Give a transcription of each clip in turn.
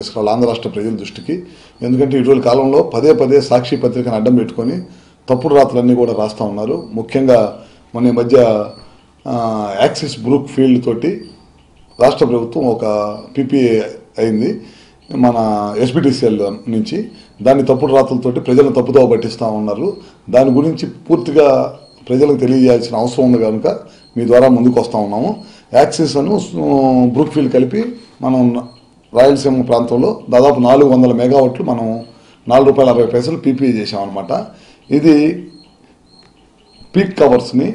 తీసుకురావాలి ఆంధ్ర రాష్ట్ర ప్రజల దృష్టికి. ఎందుకంటే ఇటీవల కాలంలో పదే పదే సాక్షి పత్రికను అడ్డం పెట్టుకొని తప్పుడు రాతలన్నీ కూడా రాస్తూ ఉన్నారు. ముఖ్యంగా మొన్న మధ్య యాక్సిస్ బ్రూక్ ఫీల్డ్ తోటి రాష్ట్ర ప్రభుత్వం ఒక పీపీఏ అయింది మన ఎస్బిటిసిఎల్ నుంచి. దాన్ని తప్పుడు రాతలతోటి ప్రజలను తప్పుదోవ పట్టిస్తూ ఉన్నారు. దాని గురించి పూర్తిగా ప్రజలకు తెలియజేయాల్సిన అవసరం ఉంది కనుక మీ ద్వారా ముందుకు వస్తూ ఉన్నాము. యాక్సిస్ అను బ్రూక్ ఫీల్డ్ కలిపి మనం రాయలసీమ ప్రాంతంలో దాదాపు 400 మెగావాట్లు మనం ₹4.60 పీపీఏ చేసామన్నమాట. ఇది పీక్ కవర్స్ని,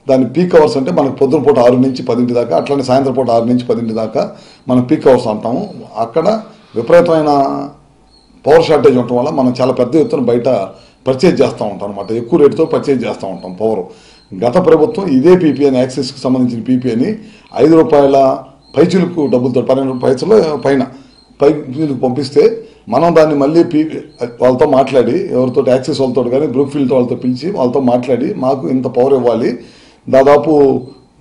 దాని పీక్ కవర్స్ అంటే మనకు పొద్దున పూట 6 నుంచి 10 దాకా, అట్లనే సాయంత్రం పూట 6 నుంచి 10 దాకా మనం పీక్ కవర్స్ అంటాము. అక్కడ విపరీతమైన పవర్ షార్టేజ్ ఉండటం వల్ల మనం చాలా పెద్ద ఎత్తున బయట పర్చేజ్ చేస్తూ ఉంటాం అనమాట. ఎక్కువ రేటుతో పర్చేజ్ చేస్తూ ఉంటాం పవర్. గత ప్రభుత్వం ఇదే పీపీఏని, యాక్సిస్కి సంబంధించిన పీపీఏని ₹5 పైచీలకు డబ్బులతో 12 పైసలు పైన పైచీలకు పంపిస్తే మనం దాన్ని మళ్ళీ వాళ్ళతో మాట్లాడి, ఎవరితో యాక్సిస్ వాళ్ళతో కానీ బ్రూక్ ఫీల్డ్ వాళ్ళతో పిలిచి వాళ్ళతో మాట్లాడి మాకు ఇంత పవర్ ఇవ్వాలి, దాదాపు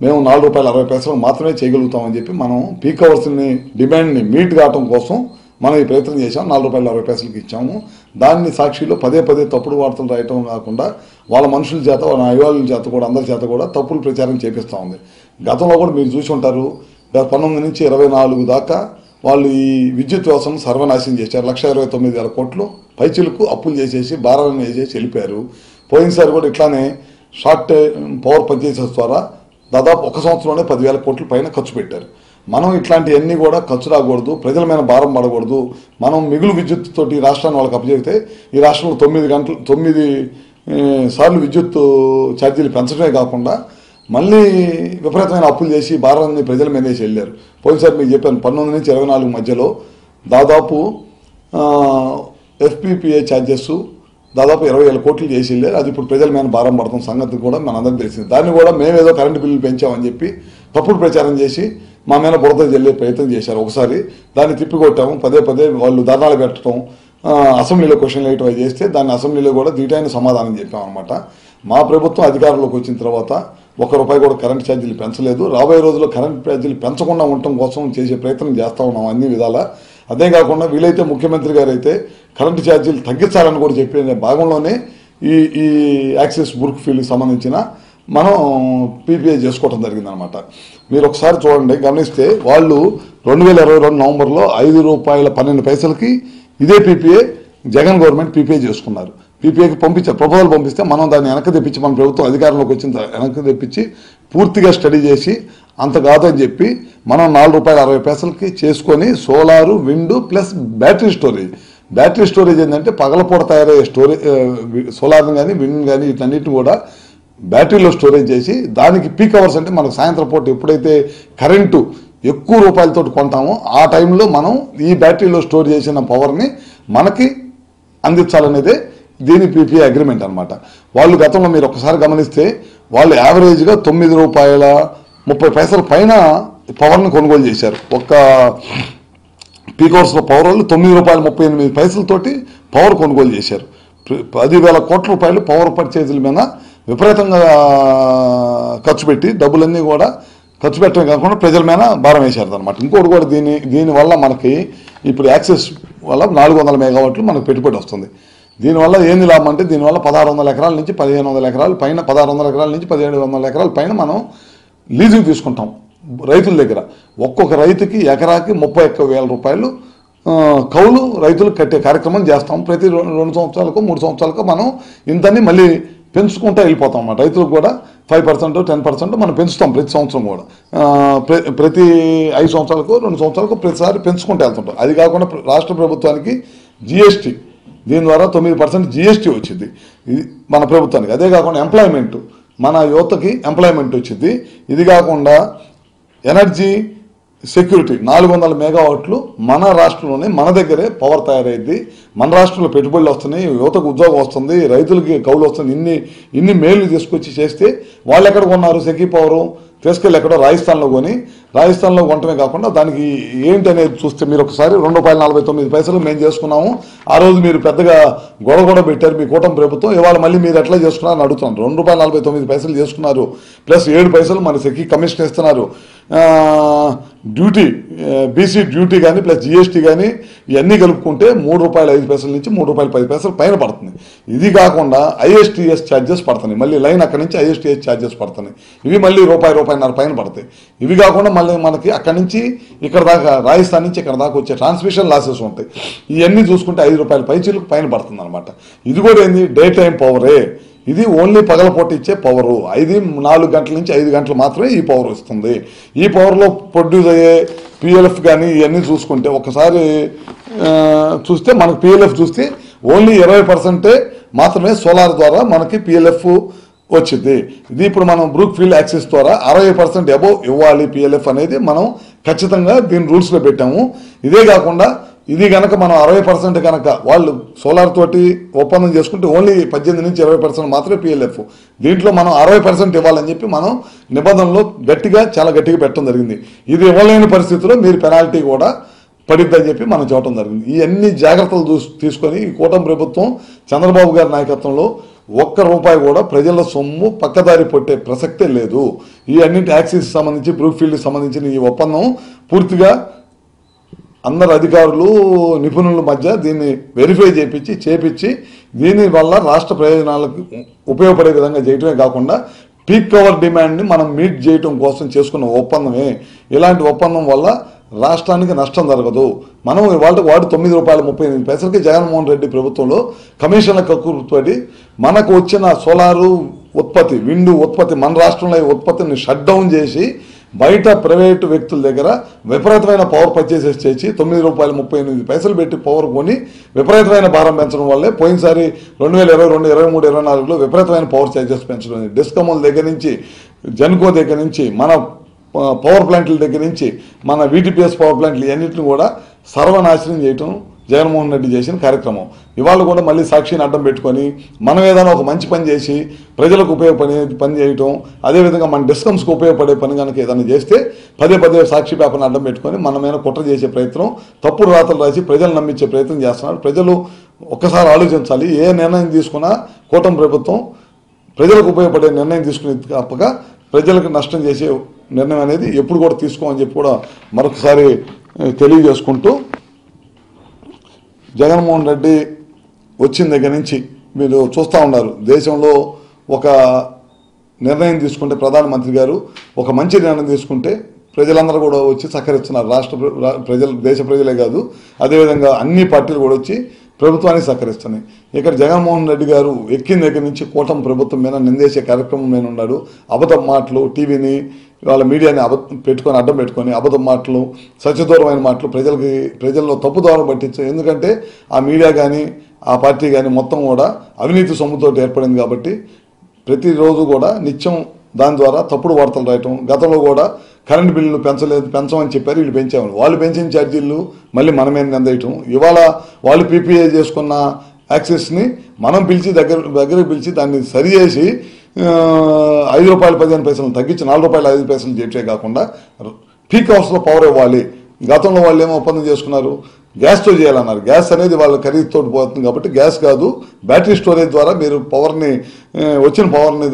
మేము ₹4.60 మాత్రమే చేయగలుగుతామని చెప్పి మనం పీక్ అవర్స్ని డిమాండ్ని మీట్ కావటం కోసం మనం ఈ ప్రయత్నం చేసాం. ₹4.60 ఇచ్చాము. దాన్ని సాక్షిలో పదే పదే తప్పుడు వార్తలు రాయటం కాకుండా వాళ్ళ మనుషుల చేత, వాళ్ళ అభివాళ్ళ చేత కూడా, అందరి చేత కూడా తప్పులు ప్రచారం చేపిస్తూ ఉంది. గతంలో కూడా మీరు చూసి ఉంటారు, 19 నుంచి 24 దాకా వాళ్ళు ఈ విద్యుత్ వ్యవస్థను సర్వనాశనం చేశారు. 1,29,000 కోట్లు పైచీలకు అప్పులు చేసేసి భారాలను వేసేసి వెళ్ళిపోయారు. పోయినసారి కూడా ఇట్లానే షార్ట్ పవర్ పర్చేసెస్ ద్వారా దాదాపు ఒక సంవత్సరంలోనే 10,000 కోట్ల పైన ఖర్చు పెట్టారు. మనం ఇట్లాంటివన్నీ కూడా ఖర్చు రాకూడదు, ప్రజల మీద భారం పడకూడదు. మనం మిగులు విద్యుత్ తోటి రాష్ట్రాన్ని వాళ్ళకి అప్పచెబితే ఈ రాష్ట్రంలో 9 సార్లు విద్యుత్ ఛార్జీలు పెంచడమే కాకుండా మళ్ళీ విపరీతమైన అప్పులు చేసి భారాన్ని ప్రజల మీద వేసి వెళ్ళారు. పోయినసారి మీకు చెప్పాను, 19 నుంచి 24 మధ్యలో దాదాపు ఎఫ్పీపీఏ ఛార్జెస్ దాదాపు 20,000 కోట్లు చేసి వెళ్ళారు. అది ఇప్పుడు ప్రజల మీద భారం పడుతున్న సంగతి కూడా మనందరికీ తెలిసింది. దాన్ని కూడా మేమేదో కరెంటు బిల్లులు పెంచామని చెప్పి తప్పుడు ప్రచారం చేసి మా మీద బురద జల్లే ప్రయత్నం చేశారు. ఒకసారి దాన్ని తిప్పికొట్టాము. పదే పదే వాళ్ళు ధర్నాలు పెట్టడం, అసెంబ్లీలో క్వశ్చన్లు వేయటం చేస్తే దాన్ని అసెంబ్లీలో కూడా దీటైన సమాధానం చెప్పామన్నమాట. మా ప్రభుత్వం అధికారంలోకి వచ్చిన తర్వాత ₹1 కూడా కరెంట్ ఛార్జీలు పెంచలేదు. రాబోయే రోజుల్లో కరెంట్ ఛార్జీలు పెంచకుండా ఉండటం కోసం చేసే ప్రయత్నం చేస్తూ ఉన్నాం అన్ని విధాలా. అదే కాకుండా వీలైతే ముఖ్యమంత్రి గారు అయితే కరెంటు ఛార్జీలు తగ్గించాలని కూడా చెప్పే భాగంలోనే ఈ యాక్సిస్ బ్రూక్ ఫీల్డ్కి సంబంధించిన మనం పీపీఏ చేసుకోవడం జరిగిందనమాట. మీరు ఒకసారి చూడండి, గమనిస్తే వాళ్ళు 2022 నవంబర్లో ₹5.12 ఇదే పీపీఏ జగన్ గవర్నమెంట్ పీపీఏ చేసుకున్నారు. పీపీఏకి పంపించారు, ప్రపోజల్ పంపిస్తే మనం దాన్ని వెనక్కి తెప్పించి, మన ప్రభుత్వం అధికారంలోకి వచ్చిన వెనక్కి తెప్పించి పూర్తిగా స్టడీ చేసి అంత కాదని చెప్పి మనం ₹4.60 చేసుకొని solar, wind plus battery storage ఏంటంటే పగలపూట తయారయ్యే స్టోరేజ్, సోలార్ని కానీ విండ్ కానీ వీటన్నిటిని కూడా బ్యాటరీలో స్టోరేజ్ చేసి దానికి పీక్ అవర్స్ అంటే మనకు సాయంత్రం పూట ఎప్పుడైతే కరెంటు ఎక్కువ రూపాయలతో కొంటామో ఆ టైంలో మనం ఈ బ్యాటరీలో స్టోర్ చేసిన పవర్ని మనకి అందించాలనేదే దీని పీపీఏ అగ్రిమెంట్ అనమాట. వాళ్ళు గతంలో మీరు ఒకసారి గమనిస్తే వాళ్ళు యావరేజ్గా ₹9.30 పైన పవర్ని కొనుగోలు చేశారు. ఒక్క పీక్ అవర్స్లో పవర్ వాళ్ళు ₹9.38 పవర్ కొనుగోలు చేశారు. 10,000 కోట్ల రూపాయలు పవర్ పర్చేజీల మీద విపరీతంగా ఖర్చు పెట్టి డబ్బులన్నీ కూడా ఖర్చు పెట్టడమే కాకుండా ప్రజల మీద భారం వేశారు అనమాట. ఇంకోటి కూడా దీనివల్ల మనకి ఇప్పుడు యాక్సెస్ వల్ల 400 మెగావాట్లు మనకు పెట్టుబడి వస్తుంది. దీనివల్ల ఏంది లాభం అంటే దీనివల్ల 1,600 ఎకరాల నుంచి 1,500 ఎకరాల పైన, 1,600 ఎకరాల నుంచి 1,700 ఎకరాల పైన మనం లీజుకు తీసుకుంటాం రైతుల దగ్గర. ఒక్కొక్క రైతుకి ఎకరాకి ₹31,000 కౌలు రైతులకు కట్టే కార్యక్రమం చేస్తాం. ప్రతి 2 సంవత్సరాలకు 3 సంవత్సరాలకు మనం ఇంతని మళ్ళీ పెంచుకుంటూ వెళ్ళిపోతాం అన్నమాట. రైతులకు కూడా 5% 10% మనం పెంచుతాం ప్రతి సంవత్సరం కూడా. ప్రతి 5 సంవత్సరాలకు 2 సంవత్సరాలకు ప్రతిసారి పెంచుకుంటూ వెళ్తుంటాం. అది కాకుండా రాష్ట్ర ప్రభుత్వానికి జీఎస్టీ, దీని ద్వారా 9% జీఎస్టీ వచ్చింది ఇది మన ప్రభుత్వానికి. అదే కాకుండా ఎంప్లాయ్మెంట్, మన యువతకి ఎంప్లాయ్మెంట్ వచ్చింది. ఇది కాకుండా ఎనర్జీ సెక్యూరిటీ 400 మెగావాట్లు మన రాష్ట్రంలోనే మన దగ్గరే పవర్ తయారైంది. మన రాష్ట్రంలో పెట్టుబడులు వస్తున్నాయి, యువతకు ఉద్యోగం వస్తుంది, రైతులకి కౌలు వస్తుంది. ఇన్ని మేలు తీసుకొచ్చి చేస్తే వాళ్ళు ఎక్కడ కొన్నారు సెకీ పవరు తీసుకెళ్ళి ఎక్కడో రాజస్థాన్లో కొని రాజస్థాన్లో కొనటమే కాకుండా దానికి ఏంటి అనేది చూస్తే మీరు ఒకసారి ₹2.49 మేము చేసుకున్నాము. ఆ రోజు మీరు పెద్దగా గొడవ పెట్టారు మీ కూటమి ప్రభుత్వం. ఇవాళ మళ్ళీ మీరు ఎట్లా చేసుకున్నారని అడుగుతున్నారు. ₹2.49 చేసుకున్నారు, ప్లస్ 7 పైసలు మన సెక్కి కమిషన్ ఇస్తున్నారు. డ్యూటీ బీసీ డ్యూటీ కానీ ప్లస్ జిఎస్టీ కానీ ఇవన్నీ కలుపుకుంటే ₹3.05 నుంచి ₹3.10 పైన పడుతుంది. ఇది కాకుండా ఐఎస్టీఎస్ ఛార్జెస్ పడుతున్నాయి, మళ్ళీ లైన్ అక్కడి నుంచి ఐఎస్టీఎస్ ఛార్జెస్ పడుతున్నాయి. ఇవి మళ్ళీ ₹1.50 పైన పడతాయి. ఇవి కాకుండా మళ్ళీ మనకి అక్కడి నుంచి ఇక్కడ దాకా రాజస్థాన్ నుంచి ఇక్కడ దాకా వచ్చే ట్రాన్స్మిషన్ లాసెస్ ఉంటాయి. ఇవన్నీ చూసుకుంటే ₹5 పైచీలకు పైన పడుతుంది అనమాట. ఇది కూడా ఏంది, డే టైం పవరే. ఇది ఓన్లీ పగలపూట ఇచ్చే పవరు. 4 గంటల నుంచి 5 గంటలు మాత్రమే ఈ పవర్ వస్తుంది. ఈ పవర్లో ప్రొడ్యూస్ అయ్యే పిఎల్ఎఫ్ కానీ ఇవన్నీ చూసుకుంటే ఒకసారి చూస్తే మనకు పిఎల్ఎఫ్ చూస్తే ఓన్లీ 20% మాత్రమే సోలార్ ద్వారా మనకి పిఎల్ఎఫ్ వచ్చింది. ఇది ఇప్పుడు మనం బ్రూక్ ఫీల్డ్ యాక్సెస్ ద్వారా 60% అబోవ్ ఇవ్వాలి పిఎల్ఎఫ్ అనేది మనం ఖచ్చితంగా దీని రూల్స్లో పెట్టాము. ఇదే కాకుండా ఇది కనుక మనం 60% కనుక వాళ్ళు సోలార్ తోటి ఒప్పందం చేసుకుంటే ఓన్లీ 18 నుంచి 20% మాత్రమే పిఎల్ఎఫ్. దీంట్లో మనం 60% ఇవ్వాలని చెప్పి మనం నిబంధనలో చాలా గట్టిగా పెట్టడం జరిగింది. ఇది ఇవ్వలేని పరిస్థితిలో మీరు పెనాల్టీ కూడా పడిద్దని చెప్పి మనం చెప్పడం జరిగింది. ఈ అన్ని జాగ్రత్తలు తీసుకొని ఈ కూటమి ప్రభుత్వం చంద్రబాబు గారి నాయకత్వంలో ₹1 కూడా ప్రజల సొమ్ము పక్కదారి పట్టే ప్రసక్తే లేదు. ఈ అన్నింటి యాక్సిస్ సంబంధించి బ్రూక్ ఫీల్డ్కి సంబంధించిన ఈ ఒప్పందం పూర్తిగా అందరు అధికారులు నిపుణుల మధ్య దీన్ని వెరిఫై చేపించి దీనివల్ల రాష్ట్ర ప్రయోజనాలకు ఉపయోగపడే విధంగా చేయటమే కాకుండా పీక్ కవర్ డిమాండ్ని మనం మీట్ చేయటం కోసం చేసుకున్న ఒప్పందమే. ఇలాంటి ఒప్పందం వల్ల రాష్ట్రానికి నష్టం జరగదు. మనం వాడు ₹9.38 జగన్మోహన్ రెడ్డి ప్రభుత్వంలో కమిషన్ల కక్కుర్తిపడి మనకు వచ్చిన సోలారు ఉత్పత్తి, విండు ఉత్పత్తి, మన రాష్ట్రంలో ఉత్పత్తిని షట్ డౌన్ చేసి బయట ప్రైవేటు వ్యక్తుల దగ్గర విపరీతమైన పవర్ పర్చేసెస్ చేసి ₹9.38 పెట్టి పవర్ కొని విపరీతమైన భారం పెంచడం వల్లే పోయినసారి 2022, 23, 24లో విపరీతమైన పవర్ ఛార్జెస్ పెంచడం. డిస్కమ్ల దగ్గర నుంచి, జెన్కో దగ్గర నుంచి, మన పవర్ ప్లాంట్ల దగ్గర నుంచి, మన వీటీపీఎస్ పవర్ ప్లాంట్లు ఇవన్నింటిని కూడా సర్వనాశనం చేయటం జగన్మోహన్ రెడ్డి చేసిన కార్యక్రమం. ఇవాళ కూడా మళ్ళీ సాక్షిని అడ్డం పెట్టుకొని మనం ఏదైనా ఒక మంచి పని చేసి ప్రజలకు ఉపయోగపడే పని చేయటం, అదేవిధంగా మన డిస్కమ్స్కి ఉపయోగపడే పని కనుక ఏదైనా చేస్తే పదే సాక్షి పేపర్ని అడ్డం పెట్టుకొని మన మీద కుట్ర చేసే ప్రయత్నం, తప్పుడు రాతలు రాసి ప్రజలు నమ్మించే ప్రయత్నం చేస్తున్నారు. ప్రజలు ఒక్కసారి ఆలోచించాలి. ఏ నిర్ణయం తీసుకున్నా కూటమి ప్రభుత్వం ప్రజలకు ఉపయోగపడే నిర్ణయం తీసుకునే తప్పక ప్రజలకు నష్టం చేసే నిర్ణయం అనేది ఎప్పుడు కూడా తీసుకోమని చెప్పి కూడా మరొకసారి తెలియజేసుకుంటూ, జగన్మోహన్ రెడ్డి వచ్చిన దగ్గర నుంచి మీరు చూస్తూ ఉన్నారు, దేశంలో ఒక నిర్ణయం తీసుకుంటే ప్రధానమంత్రి గారు ఒక మంచి నిర్ణయం తీసుకుంటే ప్రజలందరూ కూడా వచ్చి సహకరిస్తున్నారు. దేశ ప్రజలే కాదు, అదేవిధంగా అన్ని పార్టీలు కూడా వచ్చి ప్రభుత్వానికి సహకరిస్తున్నాయి. ఇక్కడ జగన్మోహన్ రెడ్డి గారు ఎక్కిన దగ్గర నుంచి కూటమి ప్రభుత్వం మీద నిందేసే కార్యక్రమం మీద ఉన్నాడు. అబద్ధం మాటలు, టీవీని వాళ్ళ మీడియాని అడ్డం పెట్టుకొని అబద్ధం మాటలు, సత్యదూరమైన మాటలు ప్రజల్లో తప్పుదోవ పట్టించు. ఎందుకంటే ఆ మీడియా కానీ ఆ పార్టీ కానీ మొత్తం కూడా అవినీతి సొమ్ముతో ఏర్పడింది కాబట్టి ప్రతిరోజు కూడా నిత్యం దాని ద్వారా తప్పుడు వార్తలు రాయటం. గతంలో కూడా కరెంటు బిల్లులు పెంచమని చెప్పారు, వీళ్ళు పెంచామని. వాళ్ళు పెంచిన ఛార్జీలు మళ్ళీ మనమే నిందేయటం. ఇవాళ వాళ్ళు పీపీఏ చేసుకున్న యాక్సెస్ని మనం పిలిచి దగ్గరికి పిలిచి దాన్ని సరిచేసి ₹5.15 తగ్గించి ₹4.05 చేసే కాకుండా పీక్ అవర్స్లో పవర్ ఇవ్వాలి. గతంలో వాళ్ళు ఏమో ఒప్పందం చేసుకున్నారు, గ్యాస్తో చేయాలన్నారు. గ్యాస్ అనేది వాళ్ళ ఖరీదుతో పోతుంది కాబట్టి గ్యాస్ కాదు, బ్యాటరీ స్టోరేజ్ ద్వారా మీరు పవర్ని, వచ్చిన పవర్ని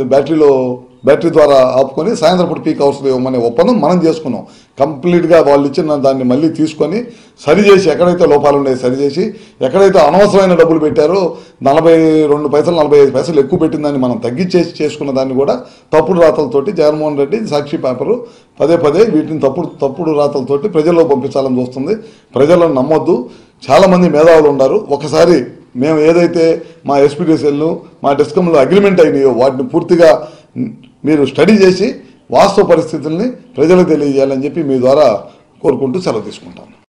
బ్యాటరీ ద్వారా ఆపుకొని సాయంత్రం పూట పీక్ అవర్స్లో ఇవ్వమనే ఒప్పందం మనం చేసుకున్నాం. కంప్లీట్గా వాళ్ళు ఇచ్చిన దాన్ని మళ్ళీ తీసుకొని సరిచేసి, ఎక్కడైతే లోపాలు ఉన్నాయో సరిచేసి, ఎక్కడైతే అనవసరమైన డబ్బులు పెట్టారో 42 45 ఎక్కువ పెట్టిందని మనం తగ్గించేసి చేసుకున్న దాన్ని కూడా తప్పుడు రాతలతోటి జగన్మోహన్ రెడ్డి సాక్షి పేపరు పదే వీటిని తప్పుడు రాతలతోటి ప్రజల్లో పంపించాలని చూస్తుంది. ప్రజలను నమ్మొద్దు. చాలామంది మేధావులు ఉన్నారు. ఒకసారి మేము ఏదైతే మా ఎస్పీడీసీలు, మా డిస్కమ్లో అగ్రిమెంట్ అయినాయో వాటిని పూర్తిగా మీరు స్టడీ చేసి వాస్తవ పరిస్థితుల్ని ప్రజలకు తెలియజేయాలని చెప్పి మీ ద్వారా కోరుకుంటూ సెలవు తీసుకుంటాను.